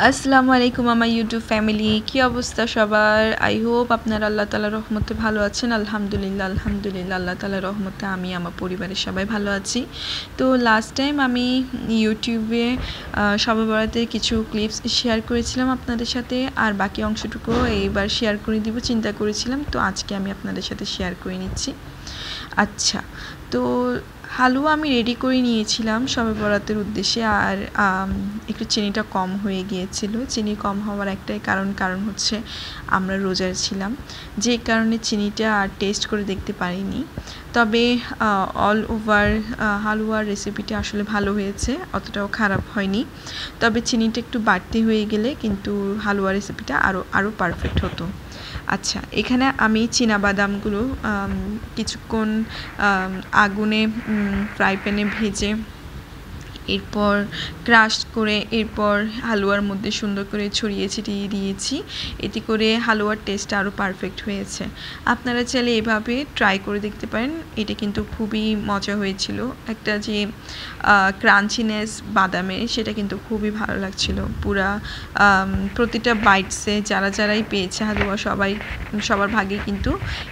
আসসালামু আলাইকুম আমার ইউটিউব ফ্যামিলি, কি অবস্থা সবার? আই হোপ আপনারা আল্লাহ তাআলার রহমতে ভালো আছেন। আলহামদুলিল্লাহ আল্লাহ তাআলার রহমতে আমি আমার পরিবারের সবাই ভালো আছি। তো লাস্ট টাইম আমি ইউটিউবে শবে বরাতের কিছু ক্লিপস শেয়ার করেছিলাম আপনাদের সাথে, আর বাকি অংশটুকু এইবার শেয়ার করে দিব চিন্তা করেছিলাম। তো আজকে আমি আপনাদের সাথে শেয়ার করে নিচ্ছি। আচ্ছা, তো হালুয়া আমি রেডি করে নিয়েছিলাম শবে বরাতের উদ্দেশ্যে, আর একটু চিনিটা কম হয়ে গিয়েছিল। চিনি কম হওয়ার একটাই কারণ হচ্ছে আমরা রোজার ছিলাম, যে কারণে চিনিটা আর টেস্ট করে দেখতে পারিনি। তবে অল ওভার হালুয়ার রেসিপিটা আসলে ভালো হয়েছে, অতটাও খারাপ হয়নি। তবে চিনিটা একটু বাড়তি হয়ে গেলে কিন্তু হালুয়া রেসিপিটা আরও পারফেক্ট হতো। আচ্ছা, এখানে আমি চীনাবাদামগুলো কিছুক্ষণ আগুনে ফ্রাই প্যানে ভেজে এরপর ক্রাশ করে এরপর হালুয়ার মধ্যে সুন্দর করে ছড়িয়ে ছিটিয়ে দিয়েছি। এতে করে হালুয়ার টেস্টটা আরও পারফেক্ট হয়েছে। আপনারা চাইলে এভাবে ট্রাই করে দেখতে পারেন। এটা কিন্তু খুবই মজা হয়েছিল। একটা যে ক্রাঞ্চিনেস বাদামের, সেটা কিন্তু খুবই ভালো লাগছিল। প্রতিটা বাইটসে যারাই পেয়েছে হালুয়া সবার ভাগে কিন্তু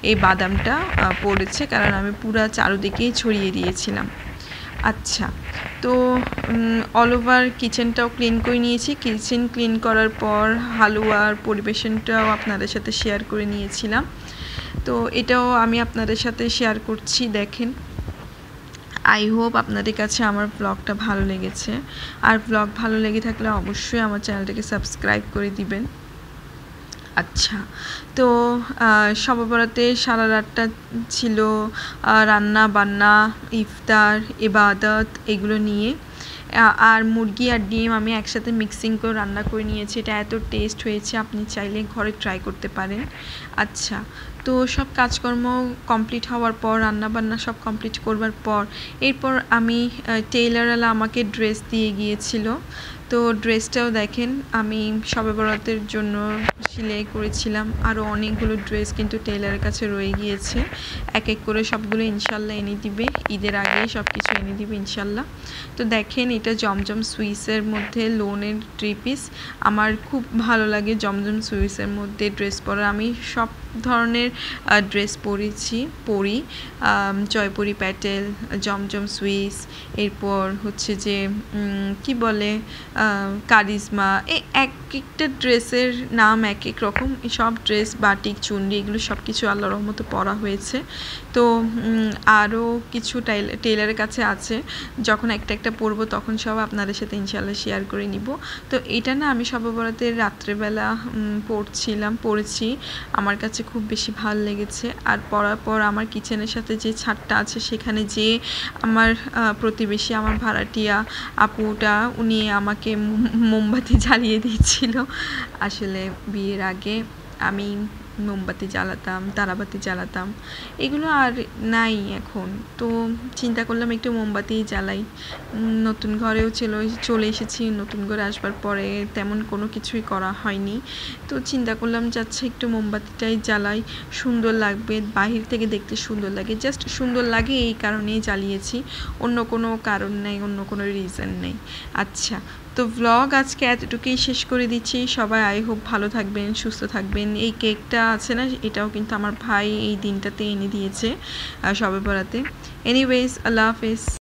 এই বাদামটা পড়েছে, কারণ আমি পুরা চারদিকেই ছড়িয়ে দিয়েছিলাম। আচ্ছা, তো অল ওভার কিচেনটাও ক্লিন করে নিয়েছি। কিচেন ক্লিন করার পর হালুয়ার পরিবেশনটাও আপনাদের সাথে শেয়ার করে নিয়েছিলাম। তো এটাও আমি আপনাদের সাথে শেয়ার করছি, দেখেন। আই হোপ আপনাদের কাছে আমার ব্লগটা ভালো লেগেছে, আর ব্লগ ভালো লেগে থাকলে অবশ্যই আমার চ্যানেলটাকে সাবস্ক্রাইব করে দিবেন। আচ্ছা, তো শবে বরাতে সারা রাতটা ছিল রান্না বান্না, ইফতার, ইবাদত এগুলো নিয়ে। আর মুরগি আর ডিম আমি একসাথে মিক্সিং করে রান্না করে নিয়েছি। এটা এত টেস্ট হয়েছে, আপনি চাইলে ঘরে ট্রাই করতে পারেন। আচ্ছা, তো সব কাজকর্ম কমপ্লিট হওয়ার পর, রান্নাবান্না সব কমপ্লিট করবার পর এরপর আমি টেইলারওয়ালা আমাকে ড্রেস দিয়ে গিয়েছিল। তো ড্রেসটাও দেখেন, আমি শবে বরাতের জন্য সেলাই করেছিলাম। আরও অনেকগুলো ড্রেস কিন্তু টেইলারের কাছে রয়ে গিয়েছে। এক এক করে সবগুলো ইনশাল্লাহ এনে দিবে, ঈদের আগেই সব কিছু এনে দিবে ইনশাল্লাহ। তো দেখেন, এটা জমজম সুইসের মধ্যে লোনের 3 পিস। আমার খুব ভালো লাগে জমজম সুইসের মধ্যে ড্রেস পরা। আমি সব ধরনের ড্রেস পরি জয়পুরি প্যাটেল, জমজম সুইস, এরপর হচ্ছে যে কি বলে কারিজমা, এক একটা ড্রেসের নাম এক এক রকম। সব ড্রেস, বাটিক, চুন্ডি, এগুলো সব কিছু আল্লাহর রহমতে পরা হয়েছে। তো আরও কিছু টেইলারের কাছে আছে, যখন একটা পরবো তখন সব আপনাদের সাথে ইনশাল্লাহ শেয়ার করে নিব। তো এটা না আমি শবে বরাতের রাত্রেবেলা পরেছি, আমার কাছে খুব বেশি ভালো লেগেছে। আর পরার পর আমার কিচেনের সাথে যে ছাদটা আছে, সেখানে যে আমার প্রতিবেশী, আমার ভাড়াটিয়া আপুটা, উনি আমাকে মোমবাতি জ্বালিয়ে দিচ্ছিল। আসলে বিয়ের আগে আমি মোমবাতি জ্বালাতাম, তারাবাতি জ্বালাতাম, এগুলো আর নাই এখন। তো চিন্তা করলাম একটু মোমবাতি জ্বালাই। নতুন ঘরেও চলে এসেছি। নতুন ঘরে আসবার পরে তেমন কোনো কিছুই করা হয়নি। তো চিন্তা করলাম যাচ্ছে একটু মোমবাতিটাই জ্বালাই, সুন্দর লাগবে, বাহির থেকে দেখতে সুন্দর লাগে, জাস্ট সুন্দর লাগে এই কারণেই জ্বালিয়েছি, অন্য কোনো কারণ নেই, অন্য কোনো রিজন নেই। আচ্ছা, তো ব্লগ আজকে এতটুকুই শেষ করে দিচ্ছি। সবাই আই হোপ ভালো থাকবেন, সুস্থ থাকবেন। এই কেকটা আছে না, এটাও কিন্তু আমার ভাই এই দিনটাতে এনে দিয়েছে শবে বরাতে। এনিওয়েজ, আল্লাহ হাফেজ।